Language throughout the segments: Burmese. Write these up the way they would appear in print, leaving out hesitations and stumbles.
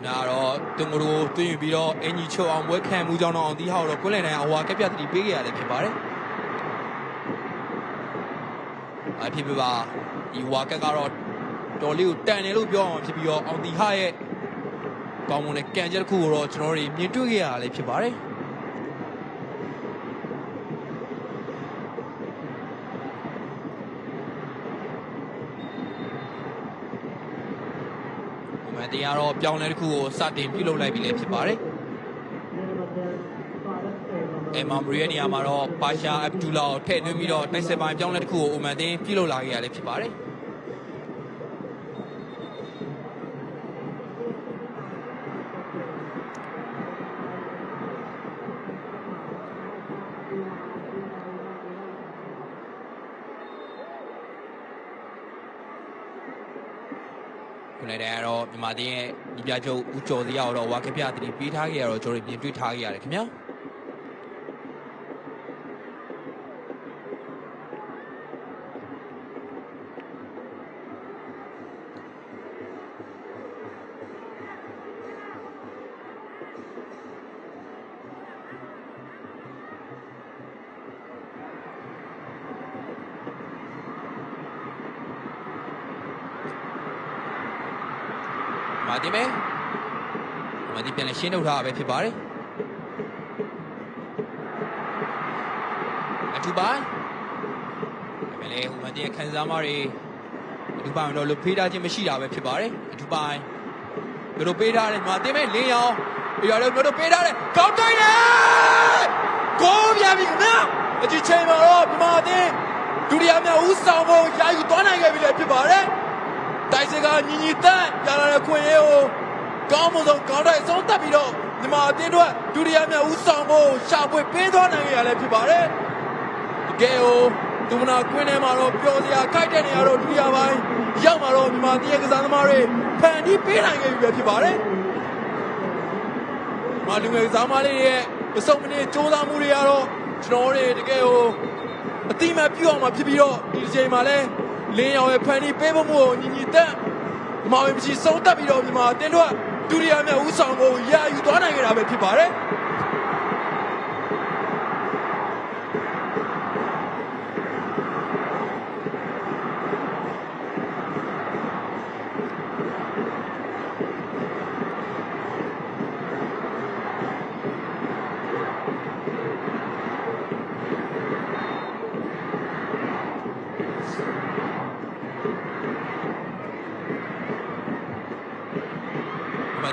နာတော့တုံကရိုတွင်းယူပြီးတော့အင်ကြီးချိုအောင်ပွဲခံမှုကြောင့်တော့အောင်တီးဟောက်တော့ကွင်းလည်တိုင်းအဝါကက်ပြတ်တီပေးခဲ့ရတယ်ဖြစ်ပါတယ်အဖြစ်ပြပါဒီဝါကက်ကတော့တော်လေးကိုတန်တယ်လို့ပြောအောင်ဖြစ်ပြီးတော့အောင်တီဟရဲ့ကောင်းမွန်တဲ့ကန်ချက်တစ်ခုကိုတော့ကျွန်တော်တို့မြင်တွေ့ခဲ့ရတာလည်းဖြစ်ပါတယ်တရားတော့ပြောင်းလဲတစ်ခုကိုစတင်ပြုလုပ်လိုက်ပြီလည်းဖြစ်ပါတယ်။မာမရီရဲ့နေရာမှာတော့ပါရှာအဗ်ဒူလာကိုထည့်သွင်းပြီးတော့တိုက်စစ်ပိုင်းပြောင်းလဲတစ်ခုကိုအိုမန်တင်ပြုလုပ်လာခဲ့ရလည်းဖြစ်ပါတယ်။ခုနကတည်းကတော့မြန်မာတင်းရဲ့ဒီပြချုပ်ဦးကျော်စရာတော့ဝါကပြတတိပေးထားခဲ့ရတော့ကျွန်တော်မြင်တွေ့ထားခဲ့ရတယ်ခင်ဗျာမာတင်မဲမာတင်ပြန်လဲရှင်းထုတ်ထားတာပဲဖြစ်ပါတယ်အထူပိုင်းဒါပေမဲ့လေဟိုမာတင်ရဲ့ခံစားမှုတွေအထူပိုင်းတော့လုဖေးထားခြင်းမရှိတာပဲဖြစ်ပါတယ်အထူပိုင်းတို့ပေးထားတယ်မာတင်မဲလင်းအောင်ပြီးတော့တို့ပေးထားတယ်ကောင်းတိုင်းတယ်ကိုးပြန်ပြီခင်ဗျာအကြီးချိန်မှာတော့မာတင်ဒုတိယမြောက်ဦးဆောင်ဖို့ရာယူသွားနိုင်ခဲ့ပြီလေဖြစ်ပါတယ်တိုက်စစ်ကညီညီတက်ရလာတဲ့ခွင့်ရေးကိုကောင်းမွန်ဆုံးကောင်းတိုက်ဆုံးတက်ပြီးတော့မြန်မာအသင်းတို့ဒုတိယမြောက်ဦးဆောင်ဖို့ရှာဖွေပေးသွားနိုင်ရလည်းဖြစ်ပါတယ်တကယ်ကိုဒုမနာကွင်းထဲမှာတော့ပျော်စရာခိုက်တဲ့နေရာတော့ဒုတိယပိုင်းရောက်မှာတော့မြန်မာပြည်ကစားသမားတွေဖန်တီးပေးနိုင်ခဲ့ပြီပဲဖြစ်ပါတယ်မာလူငယ်ကစားသမားလေးရဲ့ပစုံမနေစူးစမ်းမှုတွေကတော့ကျွန်တော်တို့တကယ်ကိုအတိမပြုတ်အောင်မှာဖြစ်ပြီးတော့ဒီအချိန်မှာလဲလင်းရောင်ရဲ့ဖန်တီးပေးဖို့ကိုညီညီတက်မောင်ရင်မရှိဆုံးတက်ပြီးတော့မြန်မာအတင်းတို့ဒုတိယမြောက်ဦးဆောင်ကိုရာယူသွားနိုင်ကြတာပဲဖြစ်ပါတယ်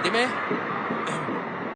ဒီမဲ့